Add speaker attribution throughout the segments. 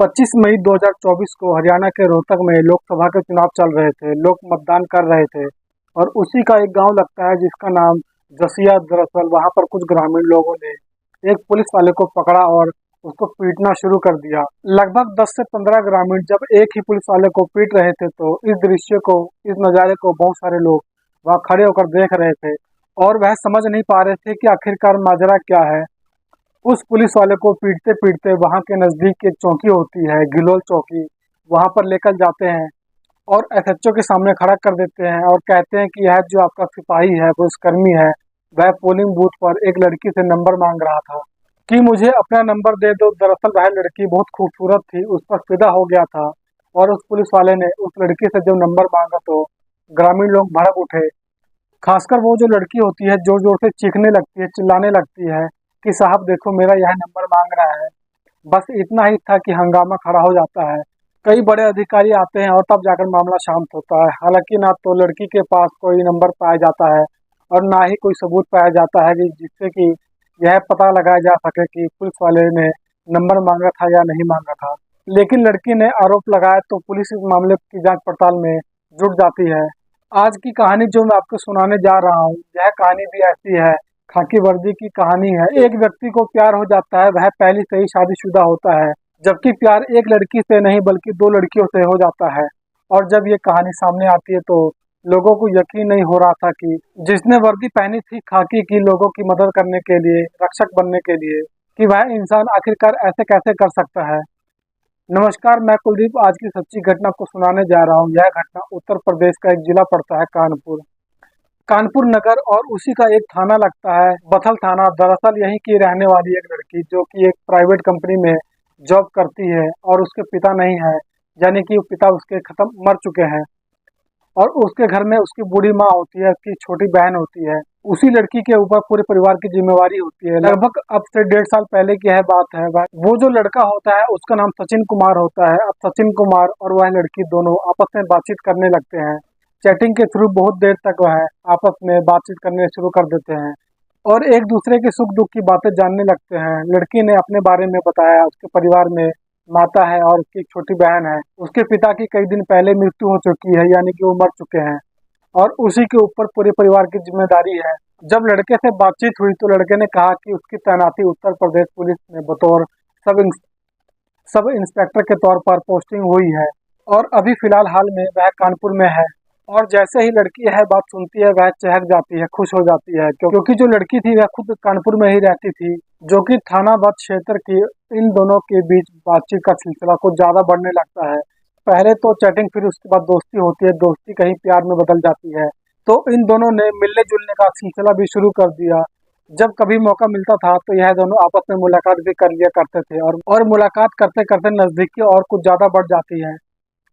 Speaker 1: 25 मई 2024 को हरियाणा के रोहतक में लोकसभा के चुनाव चल रहे थे। लोग मतदान कर रहे थे और उसी का एक गांव लगता है जिसका नाम जसिया। दरअसल वहां पर कुछ ग्रामीण लोगों ने एक पुलिस वाले को पकड़ा और उसको पीटना शुरू कर दिया। लगभग 10 से 15 ग्रामीण जब एक ही पुलिस वाले को पीट रहे थे तो इस दृश्य को, इस नज़ारे को बहुत सारे लोग वहां खड़े होकर देख रहे थे और वह समझ नहीं पा रहे थे कि आखिरकार माजरा क्या है। उस पुलिस वाले को पीटते पीटते वहां के नजदीक एक चौकी होती है, गिलोल चौकी, वहां पर लेकर जाते हैं और एसएचओ के सामने खड़ा कर देते हैं और कहते हैं कि यह जो आपका सिपाही है, पुलिसकर्मी है, वह पोलिंग बूथ पर एक लड़की से नंबर मांग रहा था कि मुझे अपना नंबर दे दो। दरअसल वह लड़की बहुत खूबसूरत थी, उस पर फिदा हो गया था और उस पुलिस वाले ने उस लड़की से जब नंबर मांगा तो ग्रामीण लोग भड़क उठे। खासकर वो जो लड़की होती है जोर जोर से चीखने लगती है, चिल्लाने लगती है कि साहब देखो मेरा यह नंबर मांग रहा है। बस इतना ही था कि हंगामा खड़ा हो जाता है। कई बड़े अधिकारी आते हैं और तब जाकर मामला शांत होता है। हालांकि ना तो लड़की के पास कोई नंबर पाया जाता है और ना ही कोई सबूत पाया जाता है कि जिससे कि यह पता लगाया जा सके कि पुलिस वाले ने नंबर मांगा था या नहीं मांगा था। लेकिन लड़की ने आरोप लगाया तो पुलिस इस मामले की जांच पड़ताल में जुट जाती है। आज की कहानी जो मैं आपको सुनाने जा रहा हूँ, यह कहानी भी ऐसी है, खाकी वर्दी की कहानी है। एक व्यक्ति को प्यार हो जाता है, वह पहले से ही शादीशुदा होता है, जबकि प्यार एक लड़की से नहीं बल्कि दो लड़कियों से हो जाता है। और जब ये कहानी सामने आती है तो लोगों को यकीन नहीं हो रहा था कि जिसने वर्दी पहनी थी खाकी की, लोगों की मदद करने के लिए, रक्षक बनने के लिए, कि वह इंसान आखिरकार ऐसे कैसे कर सकता है। नमस्कार, मैं कुलदीप आज की सच्ची घटना को सुनाने जा रहा हूँ। यह घटना उत्तर प्रदेश का एक जिला पड़ता है, कानपुर। कानपुर नगर और उसी का एक थाना लगता है, बथल थाना। दरअसल यहीं की रहने वाली एक लड़की जो कि एक प्राइवेट कंपनी में जॉब करती है और उसके पिता नहीं है, यानी कि पिता उसके खत्म मर चुके हैं और उसके घर में उसकी बूढ़ी माँ होती है, उसकी छोटी बहन होती है। उसी लड़की के ऊपर पूरे परिवार की जिम्मेवारी होती है। लगभग अब से 1.5 साल पहले की यह बात है। वो जो लड़का होता है उसका नाम सचिन कुमार होता है। अब सचिन कुमार और वह लड़की दोनों आपस में बातचीत करने लगते हैं। चैटिंग के थ्रू बहुत देर तक वह आपस में बातचीत करने शुरू कर देते हैं और एक दूसरे के सुख दुख की बातें जानने लगते हैं। लड़की ने अपने बारे में बताया, उसके परिवार में माता है और उसकी एक छोटी बहन है। उसके पिता की कई दिन पहले मृत्यु हो चुकी है, यानी कि वो मर चुके हैं और उसी के ऊपर पूरे परिवार की जिम्मेदारी है। जब लड़के से बातचीत हुई तो लड़के ने कहा कि उसकी तैनाती उत्तर प्रदेश पुलिस में बतौर सब सब इंस्पेक्टर के तौर पर पोस्टिंग हुई है और अभी फिलहाल हाल में वह कानपुर में है। और जैसे ही लड़की यह बात सुनती है वह चहक जाती है, खुश हो जाती है, क्योंकि जो लड़की थी वह खुद कानपुर में ही रहती थी, जो कि थाना बद क्षेत्र की। इन दोनों के बीच बातचीत का सिलसिला कुछ ज्यादा बढ़ने लगता है। पहले तो चैटिंग, फिर उसके बाद दोस्ती होती है, दोस्ती कहीं प्यार में बदल जाती है। तो इन दोनों ने मिलने जुलने का सिलसिला भी शुरू कर दिया। जब कभी मौका मिलता था तो यह दोनों आपस में मुलाकात भी कर लिया करते थे और मुलाकात करते करते नजदीकी और कुछ ज्यादा बढ़ जाती है।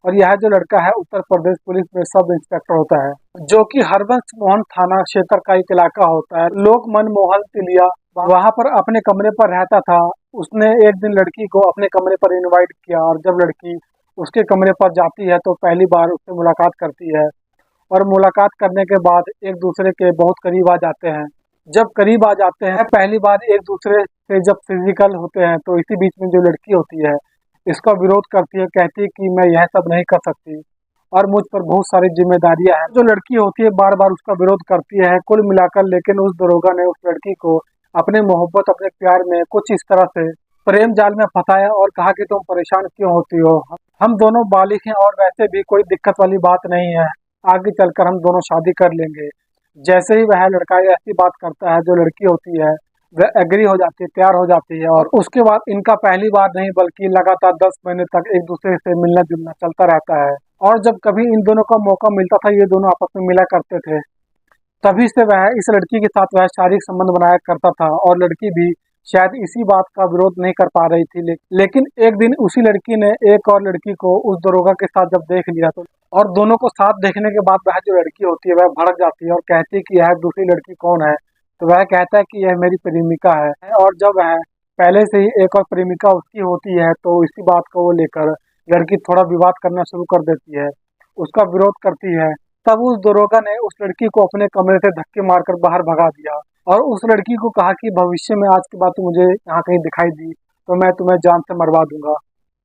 Speaker 1: और यह जो लड़का है उत्तर प्रदेश पुलिस में सब इंस्पेक्टर होता है, जो कि हरबंस मोहन थाना क्षेत्र का एक इलाका होता है। लोक मनमोहन तिलिया वहां पर अपने कमरे पर रहता था। उसने एक दिन लड़की को अपने कमरे पर इनवाइट किया और जब लड़की उसके कमरे पर जाती है तो पहली बार उससे मुलाकात करती है और मुलाकात करने के बाद एक दूसरे के बहुत करीब आ जाते हैं। जब करीब आ जाते हैं, पहली बार एक दूसरे से जब फिजिकल होते हैं तो इसी बीच में जो लड़की होती है इसका विरोध करती है, कहती है कि मैं यह सब नहीं कर सकती और मुझ पर बहुत सारी जिम्मेदारियां हैं। जो लड़की होती है बार बार उसका विरोध करती है। कुल मिलाकर लेकिन उस दरोगा ने उस लड़की को अपने मोहब्बत, अपने प्यार में कुछ इस तरह से प्रेम जाल में फंसाया और कहा कि तुम परेशान क्यों होती हो, हम दोनों बालिग हैं और वैसे भी कोई दिक्कत वाली बात नहीं है, आगे चलकर हम दोनों शादी कर लेंगे। जैसे ही वह लड़का ऐसी बात करता है, जो लड़की होती है वह एग्री हो जाती है, तैयार हो जाती है और उसके बाद इनका पहली बार नहीं बल्कि लगातार 10 महीने तक एक दूसरे से मिलना जुलना चलता रहता है। और जब कभी इन दोनों का मौका मिलता था, ये दोनों आपस में मिला करते थे। तभी से वह इस लड़की के साथ वह शारीरिक संबंध बनाया करता था और लड़की भी शायद इसी बात का विरोध नहीं कर पा रही थी। लेकिन एक दिन उसी लड़की ने एक और लड़की को उस दरोगा के साथ जब देख लिया तो और दोनों को साथ देखने के बाद वह जो लड़की होती है वह भड़क जाती है और कहती है कि यह दूसरी लड़की कौन है। तो वह कहता है कि यह मेरी प्रेमिका है। और जब वह पहले से ही एक और प्रेमिका उसकी होती है तो इसी बात को वो लेकर लड़की थोड़ा विवाद करना शुरू कर देती है, उसका विरोध करती है। तब उस दरोगा ने उस लड़की को अपने कमरे से धक्के मारकर बाहर भगा दिया और उस लड़की को कहा कि भविष्य में आज के बाद तुम मुझे यहाँ कहीं दिखाई दी तो मैं तुम्हें जान से मरवा दूंगा।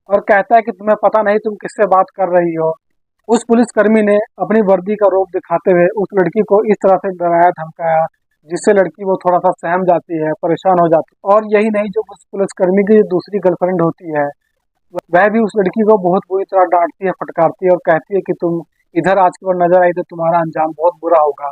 Speaker 1: और कहता है कि तुम्हें पता नहीं तुम किससे बात कर रही हो। उस पुलिसकर्मी ने अपनी वर्दी का रौब दिखाते हुए उस लड़की को इस तरह से डराया धमकाया, जिससे लड़की वो थोड़ा सा सहम जाती है, परेशान हो जाती है। और यही नहीं, जो उस पुलिसकर्मी की जो दूसरी गर्लफ्रेंड होती है, वह भी उस लड़की को बहुत बुरी तरह डांटती है, फटकारती है और कहती है कि तुम इधर आज के बाद नजर आई तो तुम्हारा अंजाम बहुत बुरा होगा।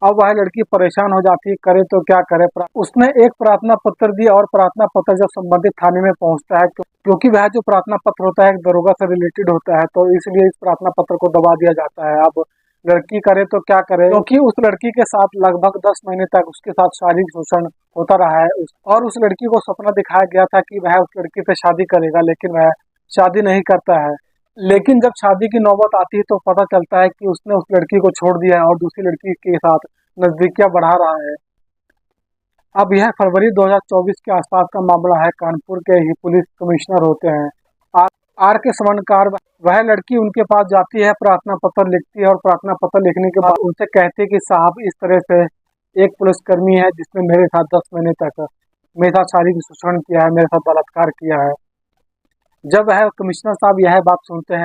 Speaker 1: अब वह लड़की परेशान हो जाती है, करे तो क्या करे। उसने एक प्रार्थना पत्र दिया और प्रार्थना पत्र जब संबंधित थाने में पहुंचता है, क्योंकि वह जो प्रार्थना पत्र होता है एक दरोगा से रिलेटेड होता है, तो इसलिए इस प्रार्थना पत्र को दबा दिया जाता है। अब लड़की करे तो क्या करे, क्योंकि उस लड़की के साथ लगभग 10 महीने तक उसके साथ शारीरिक शोषण होता रहा है। और उस लड़की को सपना दिखाया गया था कि वह उस लड़की से शादी करेगा, लेकिन वह शादी नहीं करता है। लेकिन जब शादी की नौबत आती है तो पता चलता है कि उसने उस लड़की को छोड़ दिया है और दूसरी लड़की के साथ नजदीकियां बढ़ा रहा है। अब यह फरवरी 2024 के आसपास का मामला है। कानपुर के ही पुलिस कमिश्नर होते हैं आर आर के स्वर्णकार। वह लड़की उनके पास जाती है, प्रार्थना पत्र लिखती है और प्रार्थना पत्र लिखने के बाद उनसे कहती है कि साहब, इस तरह से एक पुलिसकर्मी है जिसने मेरे साथ 10 महीने तक मेरे साथ शारीरिक शोषण किया है, मेरे साथ बलात्कार किया है। जब वह कमिश्नर साहब यह बात सुनते हैं